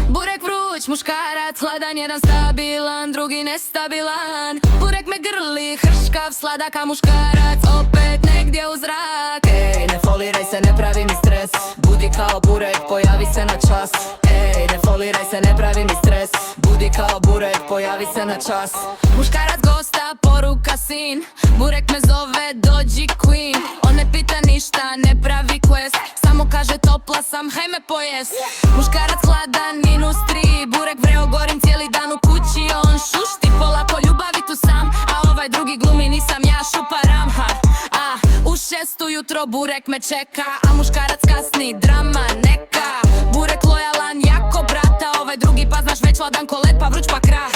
Burek vruć, muškarac, hladan, jedan stabilan, drugi nestabilan. Burek me grli, hrškav, sladak, a muškarac opet negdje u zrak. Ej, ne foliraj se, ne pravi mi stres, budi kao burek, pojavi se na čas. Ej, ne foliraj se, ne pravi mi stres, budi kao burek, pojavi se na čas. Muškarac gosta, poruka sin, burek me zove, dođi queen. On ne pita ništa, ne pravi quest, samo kaže topla sam, haj me pojest. Muškarac hladan, minus 3, burek vreo, gorim cijeli dan u kući. On šušti, polako ljubavi tu sam, a ovaj drugi glumi, nisam ja, šuparam. U 6 ujutro burek me čeka, a muškarac kasni, drama neka. Burek lojalan, jako brata, ovaj drugi pa znaš već hladan ko led, pa vruć pa krah.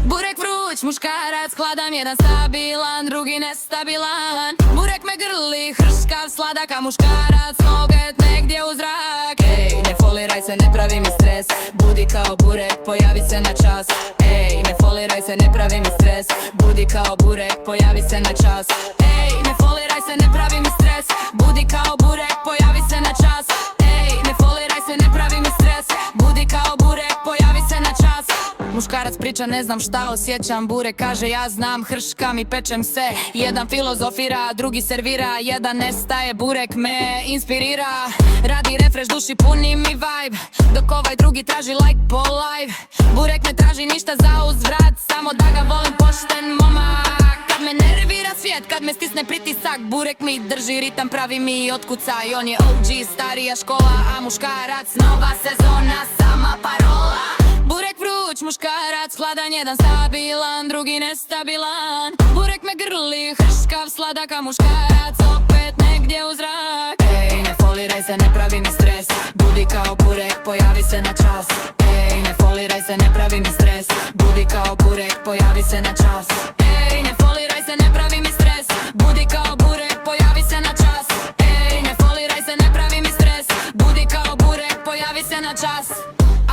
Burek vruć, muškarac, hladan, jedan stabilan, drugi nestabilan. Burek me grli, hrškav, sladak, a muškarac noget negdje u zrak. Ej, ne foliraj se, ne pravi mi stres, budi kao burek, pojavi se na čas. Ej, ne foliraj se, ne pravi mi stres, budi kao burek, pojavi se na čas. Ej, ne foliraj se, ne pravi mi stres, budi kao burek, pojavi se na čas. Ej, ne foliraj se, ne pravi mi stres, budi kao burek, pojavi se na čas. Muškarac priča, ne znam šta osjećam, burek kaže ja znam, hrškam i pečem se. Jedan filozofira, drugi servira, jedan nestaje, burek me inspirira. Radi refresh, duši puni mi vibe, dok ovaj drugi traži like po live. Burek ne traži ništa za uzvrat, samo da ga volim, pošten momak. Kad me nervira svijet, kad me stisne pritisak, burek mi drži ritam, pravi mi otkucaj. On je OG, starija škola, a muškarac nova sezona, sama parola. Burek vruć, muškarac, hladan, jedan stabilan, drugi nestabilan. Burek me grli, hrškav, sladak, a muškarac opet negdje u zrak. Ej, ne foliraj se, ne pravi mi stres, budi kao burek, pojavi se na čas. Ej, ne foliraj se, ne pravi mi stres, budi kao burek, pojavi se na čas. Ej, ne foliraj se, ne pravi mi stres, budi kao burek, pojavi se na čas. Ej, ne foliraj se, ne pravi mi stres, budi kao burek, pojavi se na čas.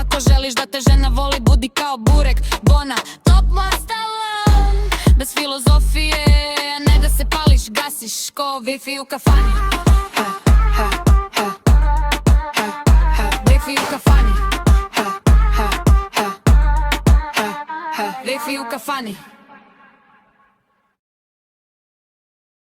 Ako želiš da te žena voli, budi kao burek, bona, top mastalan. Bez filozofije, ne da se pališ, gasiš ko Wi-Fi u kafani. Wi-Fi u kafani. Wi-Fi u kafani.